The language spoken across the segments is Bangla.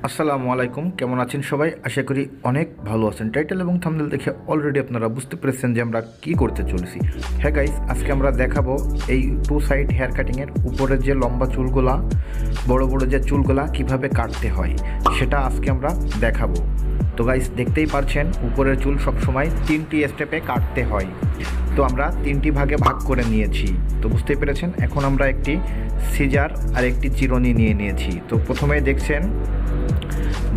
আসসালামু আলাইকুম, কেমন আছেন সবাই? আশা করি অনেক ভালো আছেন। টাইটেল এবং থাম্বনেল দেখে অলরেডি আপনারা বুঝতে পেরেছেন যে আমরা কি করতে চলেছি। হ্যাঁ গাইস, আজকে আমরা দেখাবো এই টু সাইড হেয়ার কাটিংয়ের উপরের যে লম্বা চুলগুলা, বড় বড় যে চুলগুলা কিভাবে কাটতে হয় সেটা আজকে আমরা দেখাবো। তো গাইস, দেখতেই পারছেন উপরের চুল সবসময় 3টি স্টেপে কাটতে হয়। তো আমরা 3টি ভাগে ভাগ করে নিয়েছি। তো বুঝতেই পেরেছেন, এখন আমরা একটি সিজার আর একটি চিরুনি নিয়ে নিয়েছি। তো প্রথমেই দেখছেন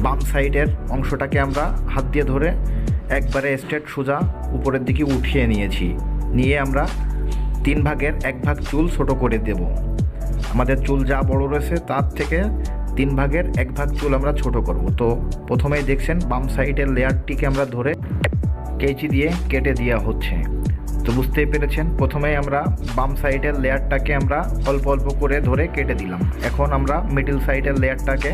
বাম সাইডের অংশটাকে আমরা হাত দিয়ে ধরে একবারে স্ট্রেট সোজা উপরের দিকে উঠিয়ে নিয়েছি। নিয়ে আমরা 3 ভাগের 1 ভাগ চুল ছোট করে দেব। আমাদের চুল যা বড় রয়েছে তার থেকে 3 ভাগের 1 ভাগ চুল আমরা ছোট করব। তো প্রথমেই দেখছেন বাম সাইডের লেয়ারটিকে আমরা ধরে কেঁচি দিয়ে কেটে দেওয়া হচ্ছে। তো বুঝতেই পেরেছেন, প্রথমেই আমরা বাম সাইডের লেয়ারটাকে আমরা অল্প অল্প করে ধরে কেটে দিলাম। এখন আমরা মিডল সাইডের লেয়ারটাকে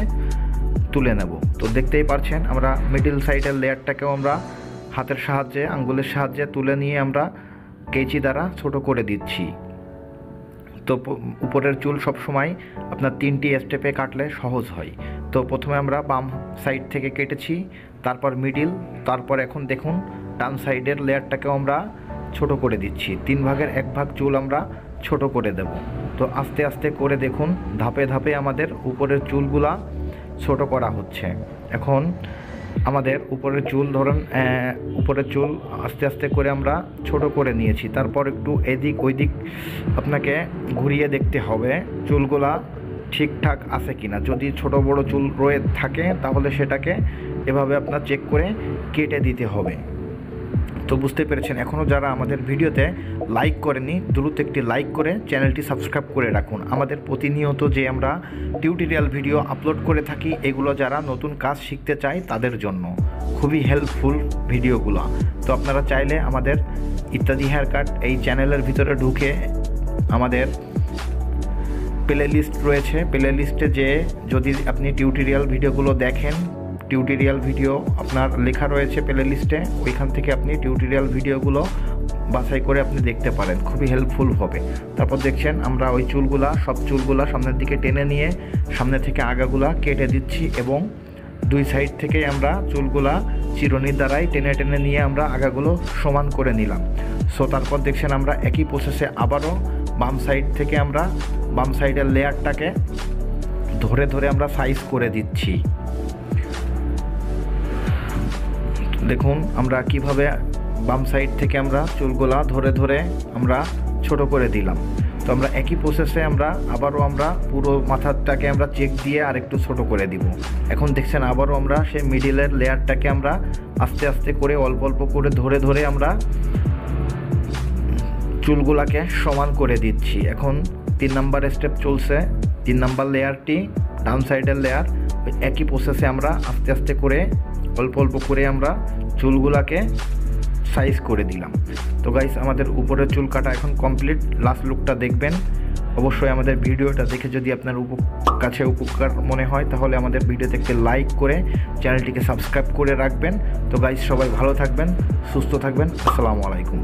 তুলে নেব। তো দেখতেই পারছেন আমরা মিডল সাইডের লেয়ারটাকেও আমরা হাতের সাহায্যে, আঙ্গুলের সাহায্যে তুলে নিয়ে আমরা কেঁচি দ্বারা ছোট করে দিচ্ছি। তো উপরের চুল সবসময় আপনার 3টি স্টেপে কাটলে সহজ হয়। তো প্রথমে আমরা বাম সাইড থেকে কেটেছি, তারপর মিডিল, তারপর এখন দেখুন ডান সাইডের লেয়ারটাকেও আমরা ছোট করে দিচ্ছি। 3 ভাগের 1 ভাগ চুল আমরা ছোট করে দেব। তো আস্তে আস্তে করে দেখুন ধাপে ধাপে আমাদের উপরের চুলগুলা ছোট করা হচ্ছে। এখন আমাদের উপরের চুল ধরুন উপরের চুল আস্তে আস্তে করে আমরা ছোট করে নিয়েছি। তারপর একটু এদিক ওইদিক আপনাকে ঘুরিয়ে দেখতে হবে চুলগুলা ঠিকঠাক আছে কিনা। যদি ছোট বড় চুল রয়ে থাকে তাহলে সেটাকে এভাবে আপনার চেক করে কেটে দিতে হবে। তো বুঝতে পেরেছেন, এখনও যারা আমাদের ভিডিওতে লাইক করেনি দ্রুত একটি লাইক করে চ্যানেলটি সাবস্ক্রাইব করে রাখুন। আমাদের প্রতিনিয়ত যে আমরা টিউটোরিয়াল ভিডিও আপলোড করে থাকি, এগুলো যারা নতুন কাজ শিখতে চায় তাদের জন্য খুবই হেল্পফুল ভিডিওগুলো। তো আপনারা চাইলে আমাদের ইত্যাদি হেয়ার কাট এই চ্যানেলের ভিতরে ঢুকে আমাদের প্লে লিস্ট রয়েছে, প্লে লিস্টে যে যদি আপনি টিউটোরিয়াল ভিডিওগুলো দেখেন, টিউটোরিয়াল ভিডিও আপনার লেখা রয়েছে প্লে লিস্টে, ওইখান থেকে আপনি টিউটোরিয়াল ভিডিওগুলো বাছাই করে আপনি দেখতে পারেন, খুবই হেল্পফুল হবে। তারপর দেখছেন আমরা ওই চুলগুলা, সব চুলগুলা সামনের দিকে টেনে নিয়ে সামনে থেকে আগাগুলা কেটে দিচ্ছি এবং 2 সাইড থেকে আমরা চুলগুলা চিরুনির দ্বারাই টেনে টেনে নিয়ে আমরা আগাগুলো সমান করে নিলাম। সো তারপর দেখছেন আমরা একই প্রসেসে আবারও বাম সাইড থেকে আমরা বাম সাইডের লেয়ারটাকে ধরে ধরে আমরা সাইজ করে দিচ্ছি। দেখুন আমরা কিভাবে বাম সাইড থেকে আমরা চুলগুলা ধরে ধরে আমরা ছোট করে দিলাম। তো আমরা একই প্রসেসে আমরা আবারও আমরা পুরো মাথাটাকে আমরা চেক দিয়ে আরেকটু ছোট করে দিব। এখন দেখছেন আবারও আমরা সেই মিডিলের লেয়ারটাকে আমরা আস্তে আস্তে করে অল্প অল্প করে ধরে ধরে আমরা চুলগুলাকে সমান করে দিচ্ছি। এখন 3 নাম্বার স্টেপ চলছে, 3 নাম্বার লেয়ারটি ডান সাইডের লেয়ার, একই প্রসেসে আমরা আস্তে আস্তে করে অল্প অল্প করে আমরা চুলগুলাকে সাইজ করে দিলাম। তো গাইস, আমাদের উপরের চুল কাটা এখন কমপ্লিট। লাস্ট লুকটা দেখবেন অবশ্যই। আমাদের ভিডিওটা দেখে যদি আপনার কাছে উপকার মনে হয় তাহলে আমাদের ভিডিওতে একটি লাইক করে চ্যানেলটিকে সাবস্ক্রাইব করে রাখবেন। তো গাইস, সবাই ভালো থাকবেন, সুস্থ থাকবেন। আসসালামু আলাইকুম।